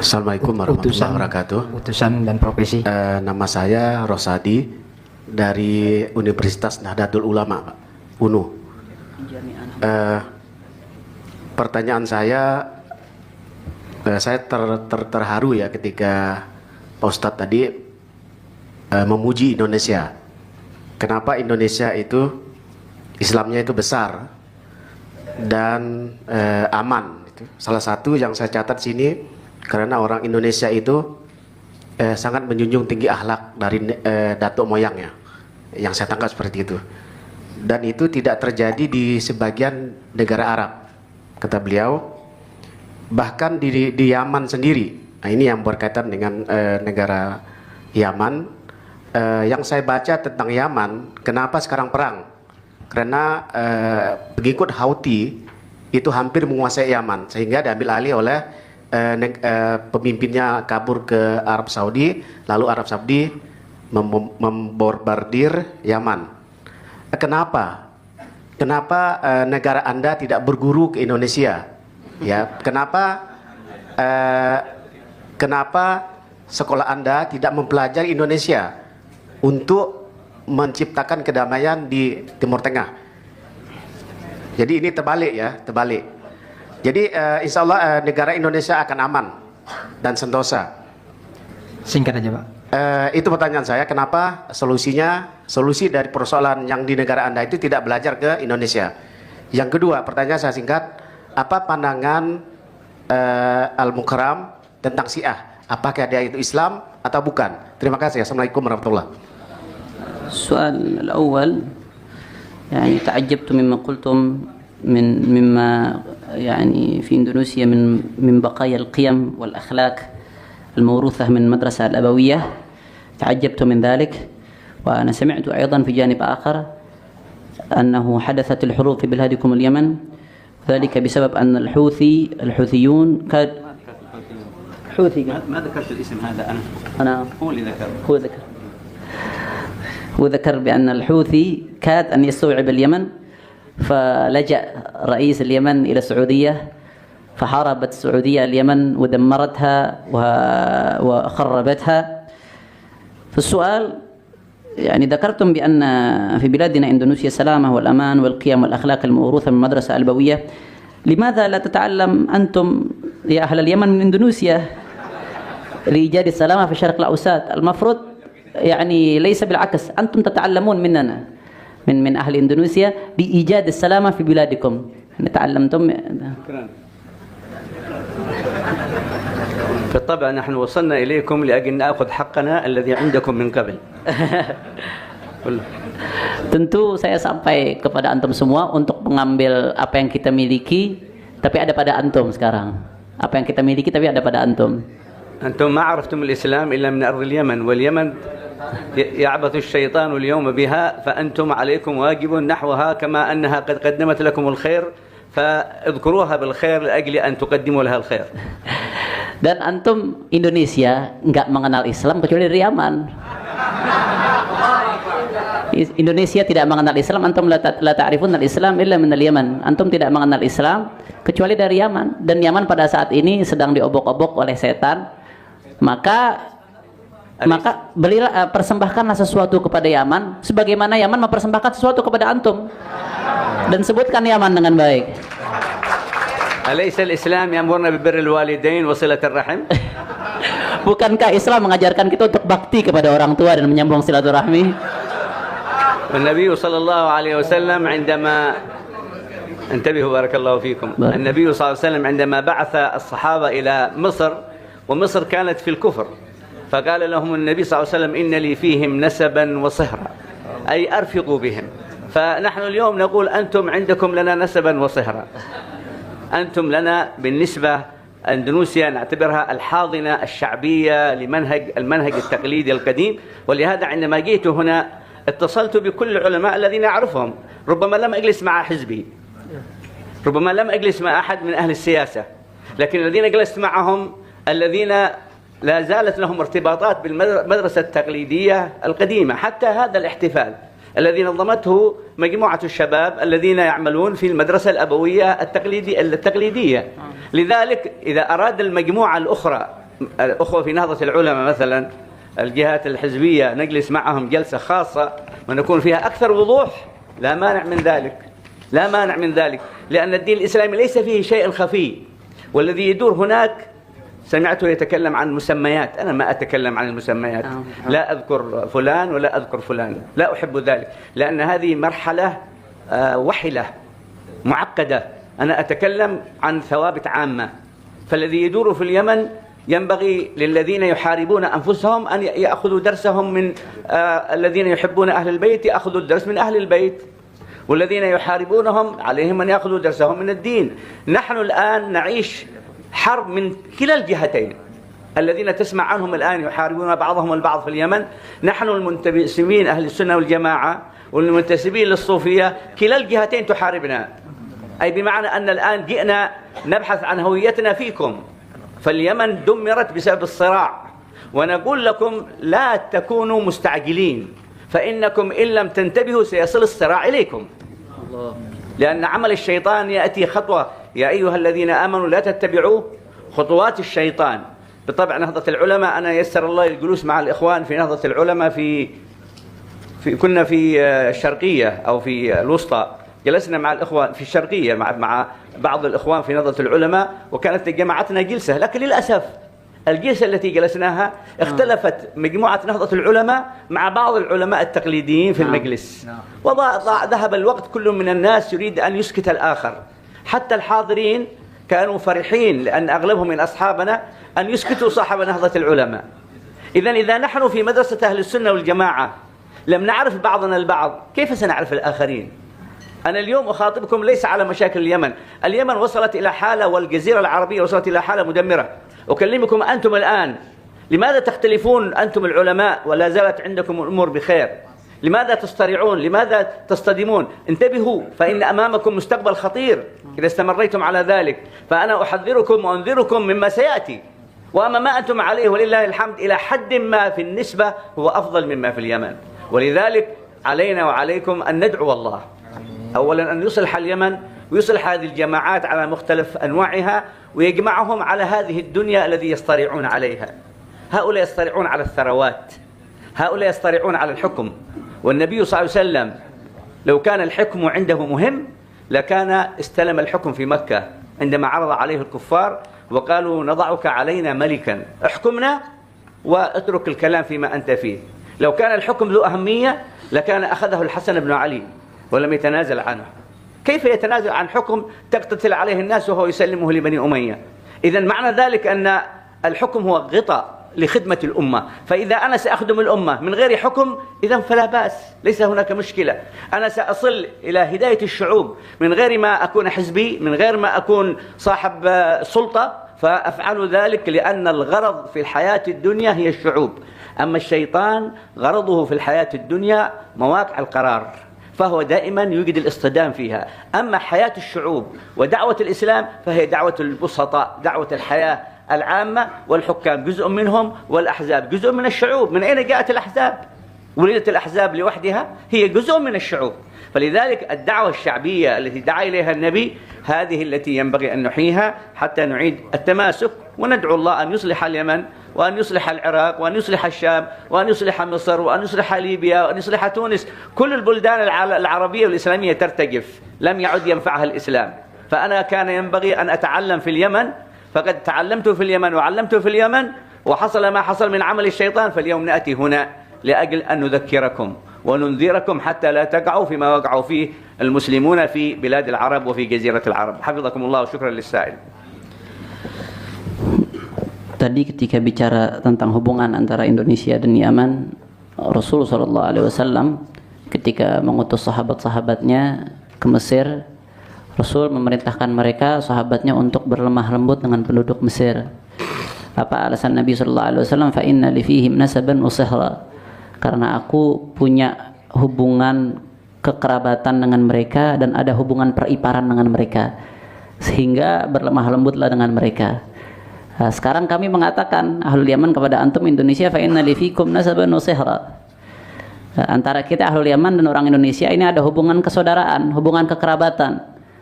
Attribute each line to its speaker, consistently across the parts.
Speaker 1: Assalamualaikum warahmatullahi wabarakatuh.
Speaker 2: Utusan dan profesi.
Speaker 1: Nama saya Rosadi dari Universitas Nahdlatul Ulama, Pak, UNU. Pertanyaan saya terharu ya ketika Pak Ustadz tadi memuji Indonesia. Kenapa Indonesia itu Islamnya itu besar dan aman? Salah satu yang saya catat sini, karena orang Indonesia itu sangat menjunjung tinggi akhlak dari datuk moyangnya, yang saya tangkap seperti itu. Dan itu tidak terjadi di sebagian negara Arab, kata beliau. Bahkan di Yaman sendiri, nah ini yang berkaitan dengan negara Yaman. Yang saya baca tentang Yaman, kenapa sekarang perang? Karena pengikut Houthi itu hampir menguasai Yaman, sehingga diambil alih oleh pemimpinnya kabur ke Arab Saudi, lalu Arab Saudi membombardir Yaman. Kenapa negara Anda tidak berguru ke Indonesia? Ya, kenapa sekolah Anda tidak mempelajari Indonesia untuk menciptakan kedamaian di Timur Tengah? Jadi ini terbalik ya, terbalik. Jadi insya Allah negara Indonesia akan aman dan sentosa.
Speaker 2: Singkat aja, Pak.
Speaker 1: Itu pertanyaan saya, kenapa solusi dari persoalan yang di negara Anda itu tidak belajar ke Indonesia? Yang kedua, pertanyaan saya singkat, apa pandangan Al-Mukarram tentang Syiah? Apakah dia itu Islam atau bukan? Terima kasih. Assalamualaikum warahmatullahi wabarakatuh.
Speaker 3: السؤال الأول يعني تعجبت مما قلتم مما يعني في إندونيسيا من بقايا القيم والأخلاق الموروثة من المدرسة الأبوية. تعجبت من ذلك. وأنا سمعت أيضا في جانب آخر أنه حدثت الحروب في بلادكم اليمن، ذلك بسبب أن الحوثيون
Speaker 4: ما ذكرت الاسم هذا هو اللي ذكر.
Speaker 3: هو ذكر بأن الحوثي كاد أن يستوعب اليمن، فلجأ رئيس اليمن إلى السعودية، فحاربت السعودية اليمن ودمرتها وخربتها. فالسؤال يعني ذكرتم بأن في بلادنا إندونيسيا السلامة والأمان والقيم والأخلاق الموروثة من المدرسة الأبوية. لماذا لا تتعلم أنتم يا أهل اليمن من إندونيسيا لإيجاد السلامة في الشرق الأوسط؟ المفروض يعني ليس بالعكس، أنتم تتعلمون مننا من أهل إندونيسيا بإيجاد السلامة في بلادكم. تعلمتم.
Speaker 4: بالطبع نحن وصلنا إليكم لأجل نأخذ حقنا الذي عندكم من قبل.
Speaker 3: Tentu saya sampai kepada antum semua untuk mengambil apa yang kita miliki, tapi ada pada antum sekarang. Apa yang kita miliki tapi ada pada antum.
Speaker 4: أنتم ما عرفتم الإسلام إلا من أرض اليمن، واليمن يعبث الشيطان اليوم بها، فأنتم عليكم واجب نحوها كما أنها قد قدمت لكم الخير، فاذكروها بالخير لأجل أن تقدموا لها الخير.
Speaker 3: Dan antum Indonesia nggak mengenal Islam kecuali dari Yaman. Indonesia tidak mengenal Islam, antum la ta'rifun al-Islam illa min al-Yaman. Antum tidak mengenal Islam kecuali dari Yaman, dan Yaman pada saat ini sedang diobok-obok oleh setan. Maka belilah, persembahkanlah sesuatu kepada Yaman sebagaimana Yaman mempersembahkan sesuatu kepada antum, dan sebutkan Yaman dengan baik.
Speaker 4: أليس الإسلام يأمرنا ببر الوالدين وصلة الرحم؟
Speaker 3: Bukankah Islam mengajarkan kita untuk bakti kepada orang tua dan menyambung silaturahmi?
Speaker 4: والنبي صلى الله عليه وسلم عندما انتبهوا بارك الله فيكم، النبي صلى الله عليه وسلم عندما بعث الصحابة إلى مصر، ومصر كانت في الكفر، فقال لهم النبي صلى الله عليه وسلم إن لي فيهم نسبا وصهرا، أي أرفقوا بهم. فنحن اليوم نقول أنتم عندكم لنا نسبا وصهرا. أنتم لنا بالنسبة أندونيسيا نعتبرها الحاضنة الشعبية المنهج التقليدي القديم. ولهذا عندما جئت هنا اتصلت بكل العلماء الذين أعرفهم، ربما لم أجلس مع حزبي، ربما لم أجلس مع أحد من أهل السياسة، لكن الذين جلست معهم الذين لا زالت لهم ارتباطات بالمدرسة التقليدية القديمة. حتى هذا الاحتفال الذي نظمته مجموعة الشباب الذين يعملون في المدرسة الأبوية التقليدية. لذلك إذا أراد المجموعة الأخرى الأخوة في نهضة العلماء مثلا الجهات الحزبية نجلس معهم جلسة خاصة ونكون فيها أكثر وضوح، لا مانع من ذلك، لا مانع من ذلك، لأن الدين الإسلامي ليس فيه شيء خفي. والذي يدور هناك سمعته يتكلم عن مسميات، أنا ما أتكلم عن المسميات، لا أذكر فلان ولا أذكر فلان، لا أحب ذلك، لأن هذه مرحلة وحلة معقدة. أنا أتكلم عن ثوابت عامة. فالذي يدور في اليمن ينبغي للذين يحاربون أنفسهم أن يأخذوا درسهم من الذين يحبون أهل البيت، يأخذوا الدرس من أهل البيت، والذين يحاربونهم عليهم أن يأخذوا درسهم من الدين. نحن الآن نعيش حرب من كلا الجهتين. الذين تسمع عنهم الآن يحاربون بعضهم البعض في اليمن، نحن المنتسبين أهل السنة والجماعة والمنتسبين للصوفية كلا الجهتين تحاربنا، أي بمعنى أن الآن جئنا نبحث عن هويتنا فيكم. فاليمن دمرت بسبب الصراع، ونقول لكم لا تكونوا مستعجلين، فإنكم إن لم تنتبهوا سيصل الصراع إليكم، لأن عمل الشيطان يأتي خطوة. يا أيها الذين آمنوا لا تتبعوا خطوات الشيطان. بالطبع نهضة العلماء أنا يسر الله الجلوس مع الإخوان في نهضة العلماء كنا في الشرقية أو في الوسطى، جلسنا مع الإخوان في الشرقية مع بعض الإخوان في نهضة العلماء، وكانت جماعتنا جلسة، لكن للأسف الجلسة التي جلسناها اختلفت مجموعة نهضة العلماء مع بعض العلماء التقليديين في المجلس، وذهب الوقت، كل من الناس يريد أن يسكت الآخر. حتى الحاضرين كانوا فرحين لأن أغلبهم من أصحابنا أن يسكتوا صاحب نهضة العلماء. إذا نحن في مدرسة أهل السنة والجماعة لم نعرف بعضنا البعض، كيف سنعرف الآخرين؟ أنا اليوم أخاطبكم ليس على مشاكل اليمن. اليمن وصلت إلى حالة، والجزيرة العربية وصلت إلى حالة مدمرة. أكلمكم أنتم الآن، لماذا تختلفون أنتم العلماء ولا زالت عندكم الأمور بخير؟ لماذا تصطرعون؟ لماذا تصطدمون؟ انتبهوا، فإن أمامكم مستقبل خطير إذا استمريتم على ذلك. فأنا أحذركم وأنذركم مما سيأتي. وأما ما أنتم عليه ولله الحمد إلى حد ما في النسبة هو أفضل مما في اليمن. ولذلك علينا وعليكم أن ندعو الله أولا أن يصلح اليمن ويصلح هذه الجماعات على مختلف أنواعها، ويجمعهم على هذه الدنيا الذي يصطرعون عليها. هؤلاء يصطرعون على الثروات، هؤلاء يصطرعون على الحكم. والنبي صلى الله عليه وسلم لو كان الحكم عنده مهم لكان استلم الحكم في مكة عندما عرض عليه الكفار وقالوا نضعك علينا ملكا، احكمنا واترك الكلام فيما أنت فيه. لو كان الحكم ذو أهمية لكان أخذه الحسن بن علي ولم يتنازل عنه. كيف يتنازل عن حكم تقتتل عليه الناس وهو يسلمه لبني أمية؟ إذن معنى ذلك أن الحكم هو غطاء لخدمة الأمة. فإذا أنا سأخدم الأمة من غير حكم إذن فلا بأس، ليس هناك مشكلة. أنا سأصل إلى هداية الشعوب من غير ما أكون حزبي، من غير ما أكون صاحب سلطة، فأفعل ذلك لأن الغرض في الحياة الدنيا هي الشعوب. أما الشيطان غرضه في الحياة الدنيا مواقع القرار، فهو دائما يوجد الاصطدام فيها. أما حياة الشعوب ودعوة الإسلام فهي دعوة البسطاء، دعوة الحياة العامة، والحكام جزء منهم والأحزاب جزء من الشعوب. من أين جاءت الأحزاب؟ ولدت الأحزاب لوحدها؟ هي جزء من الشعوب. فلذلك الدعوة الشعبية التي دعا إليها النبي هذه التي ينبغي أن نحييها حتى نعيد التماسك، وندعو الله أن يصلح اليمن وأن يصلح العراق وأن يصلح الشام وأن يصلح مصر وأن يصلح ليبيا وأن يصلح تونس. كل البلدان العربية والإسلامية ترتجف، لم يعد ينفعها الإسلام. فأنا كان ينبغي أن أتعلم في اليمن، فقد تعلمت في اليمن وعلمت في اليمن، وحصل ما حصل من عمل الشيطان. فاليوم نأتي هنا لأجل أن نذكركم وننذركم حتى لا تقعوا فيما وقعوا فيه المسلمون في بلاد العرب وفي جزيرة العرب. حفظكم الله وشكرا للسائل.
Speaker 3: Tadi ketika bicara tentang hubungan antara Indonesia dan Yaman, Rasulullah SAW ketika mengutus sahabat-sahabatnya ke Mesir, Rasul memerintahkan mereka, sahabatnya, untuk berlemah lembut dengan penduduk Mesir. Apa alasan Nabi SAW? Fa inna li fihim nasaban wa sihra. Karena aku punya hubungan kekerabatan dengan mereka dan ada hubungan periparan dengan mereka, sehingga berlemah lembutlah dengan mereka. Nah, sekarang kami mengatakan Ahlul Yaman kepada antum Indonesia, fa inna li fikum nasaban wa sihra. Antara kita Ahlul Yaman dan orang Indonesia ini ada hubungan kesaudaraan, hubungan kekerabatan,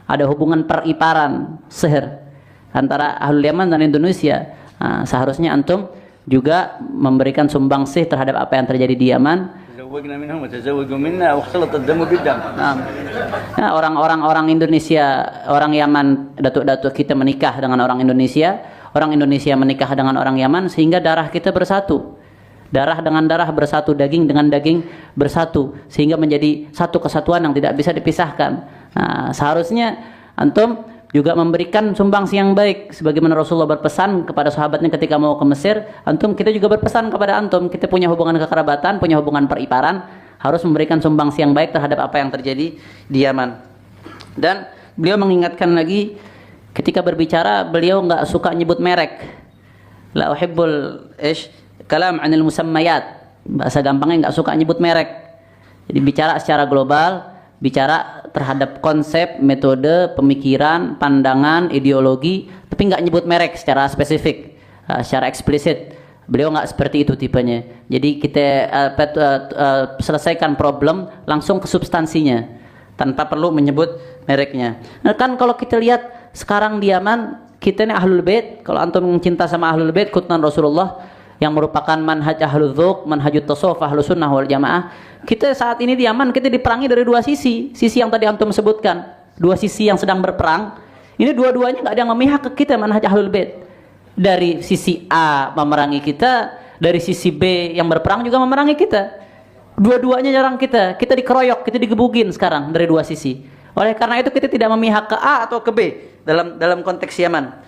Speaker 3: ada hubungan periparan, sihir antara Ahlul Yaman dan Indonesia. Seharusnya antum juga memberikan sumbangsih terhadap apa yang terjadi di Yaman.
Speaker 4: تزوجنا منهم وتزوجوا منا واختلط الدم بالدم.
Speaker 3: Nah, orang Indonesia, orang Yaman, datuk-datuk kita menikah dengan orang Indonesia menikah dengan orang Yaman, sehingga darah kita bersatu. Darah dengan darah bersatu, daging dengan daging bersatu, sehingga menjadi satu kesatuan yang tidak bisa dipisahkan. Nah, seharusnya antum juga memberikan sumbangsi yang baik, sebagaimana Rasulullah berpesan kepada sahabatnya ketika mau ke Mesir. Kita juga berpesan kepada antum, kita punya hubungan kekerabatan, punya hubungan periparan, harus memberikan sumbangsi yang baik terhadap apa yang terjadi di Yaman. Dan beliau mengingatkan lagi, ketika berbicara beliau nggak suka nyebut merek. La uhibbul kalam 'anil musammayat. Bahasa gampangnya nggak suka nyebut merek. Jadi bicara secara global, bicara terhadap konsep, metode, pemikiran, pandangan, ideologi, tapi nggak nyebut merek secara spesifik, secara eksplisit. Beliau nggak seperti itu tipenya. Jadi kita selesaikan problem langsung ke substansinya, tanpa perlu menyebut mereknya. Nah, kan kalau kita lihat sekarang di Yaman, kita ini Ahlul Bait. Kalau antum cinta sama Ahlul Bait, kutunan Rasulullah yang merupakan manhaj Ahlul Dzauq, manhajut tasawuf Ahlus Sunnah wal Jamaah. Kita saat ini di Yaman, kita diperangi dari dua sisi. Sisi yang tadi antum sebutkan, dua sisi yang sedang berperang. Ini dua-duanya nggak ada yang memihak ke kita, manhaj Ahlul Bait. Dari sisi A memerangi kita, dari sisi B yang berperang juga memerangi kita. Dua-duanya nyerang kita. Kita dikeroyok, kita digebugin sekarang dari dua sisi. Oleh karena itu kita tidak memihak ke A atau ke B dalam konteks Yaman.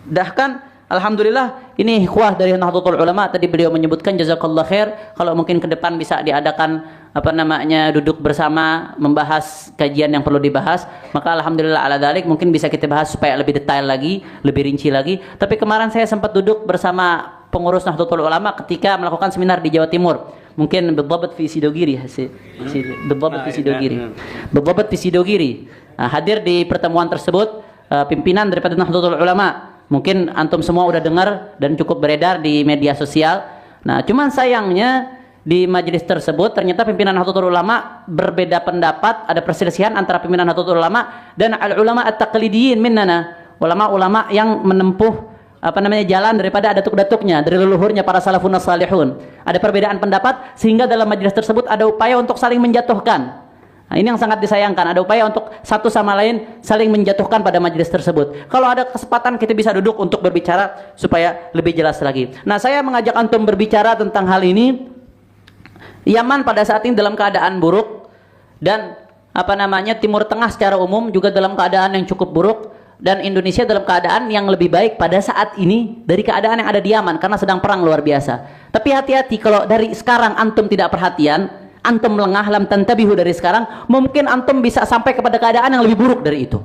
Speaker 3: Bahkan alhamdulillah, ini ikhwah dari Nahdlatul Ulama tadi beliau menyebutkan, jazakallah khair, kalau mungkin ke depan bisa diadakan duduk bersama membahas kajian yang perlu dibahas, maka alhamdulillah ala dzalik, mungkin bisa kita bahas supaya lebih detail lagi, lebih rinci lagi. Tapi kemarin saya sempat duduk bersama pengurus Nahdlatul Ulama ketika melakukan seminar di Jawa Timur. Mungkin Bidhabat fi Sidogiri, Bidhabat fi Sidogiri. Hadir di pertemuan tersebut pimpinan daripada Nahdlatul Ulama. Mungkin antum semua udah dengar dan cukup beredar di media sosial. Nah, cuman sayangnya di majelis tersebut ternyata pimpinan Nahdlatul Ulama berbeda pendapat, ada perselisihan antara pimpinan Nahdlatul Ulama dan al-ulama at-taqlidiyin minnana, ulama-ulama yang menempuh jalan daripada datuk-datuknya, dari leluhurnya para salafun salihun. Ada perbedaan pendapat sehingga dalam majelis tersebut ada upaya untuk saling menjatuhkan. Nah, ini yang sangat disayangkan, ada upaya untuk satu sama lain saling menjatuhkan pada majelis tersebut. Kalau ada kesempatan kita bisa duduk untuk berbicara supaya lebih jelas lagi. Nah, saya mengajak antum berbicara tentang hal ini. Yaman pada saat ini dalam keadaan buruk, dan Timur Tengah secara umum juga dalam keadaan yang cukup buruk, dan Indonesia dalam keadaan yang lebih baik pada saat ini dari keadaan yang ada di Yaman karena sedang perang luar biasa. Tapi hati-hati, kalau dari sekarang antum tidak perhatian, antum lengah, lam tantabihu dari sekarang, mungkin antum bisa sampai kepada keadaan yang lebih buruk dari itu.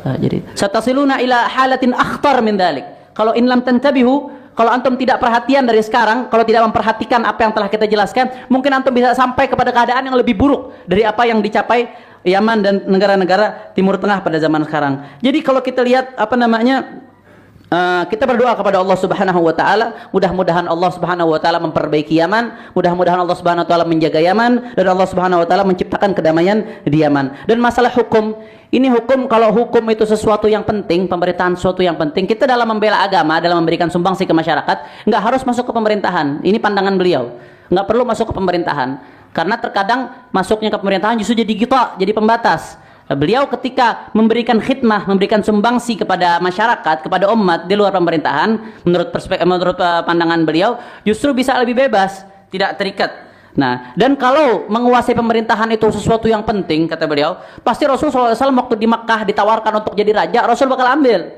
Speaker 3: Jadi satasiluna ila halatin akhtar min dzalik. Kalau in lam tantabihu, kalau antum tidak perhatian dari sekarang, kalau tidak memperhatikan apa yang telah kita jelaskan, mungkin antum bisa sampai kepada keadaan yang lebih buruk dari apa yang dicapai Yaman dan negara-negara Timur Tengah pada zaman sekarang. Jadi kalau kita lihat kita berdoa kepada Allah Subhanahu wa taala, mudah-mudahan Allah Subhanahu wa taala memperbaiki Yaman, mudah-mudahan Allah Subhanahu wa taala menjaga Yaman, dan Allah Subhanahu wa taala menciptakan kedamaian di Yaman. Dan masalah hukum, ini kalau hukum itu sesuatu yang penting, pemerintahan sesuatu yang penting, kita dalam membela agama, dalam memberikan sumbangsi ke masyarakat, nggak harus masuk ke pemerintahan. Ini pandangan beliau, nggak perlu masuk ke pemerintahan, karena terkadang masuknya ke pemerintahan justru jadi jadi pembatas. Beliau ketika memberikan khidmah, memberikan sumbangsi kepada masyarakat, kepada umat di luar pemerintahan, menurut pandangan beliau justru bisa lebih bebas, tidak terikat. Nah, dan kalau menguasai pemerintahan itu sesuatu yang penting, kata beliau, pasti Rasulullah SAW waktu di Makkah ditawarkan untuk jadi raja, Rasul bakal ambil.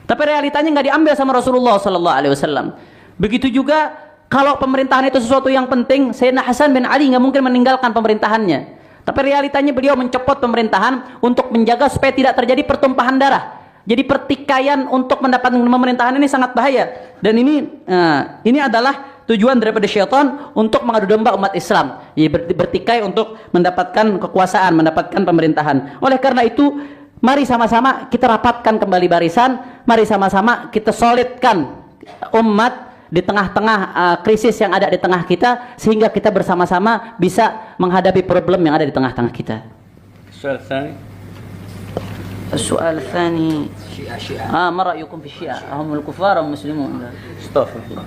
Speaker 3: Tapi realitanya nggak diambil sama Rasulullah SAW. Begitu juga kalau pemerintahan itu sesuatu yang penting, Sayyidina Hasan bin Ali nggak mungkin meninggalkan pemerintahannya. Tapi realitanya beliau mencopot pemerintahan untuk menjaga supaya tidak terjadi pertumpahan darah. Jadi pertikaian untuk mendapatkan pemerintahan ini sangat bahaya. Dan ini adalah tujuan daripada syaitan untuk mengadu domba umat Islam. Jadi bertikai untuk mendapatkan kekuasaan, mendapatkan pemerintahan. Oleh karena itu, mari sama-sama kita rapatkan kembali barisan. Mari sama-sama kita solidkan umat di tengah-tengah krisis yang ada di tengah kita, sehingga kita bersama-sama bisa menghadapi problem yang ada di tengah-tengah kita.
Speaker 4: السؤال الثاني
Speaker 3: السؤال الثاني ما رأيكم في الشيعة؟ هم الكفار أم مسلمون؟ استغفر الله.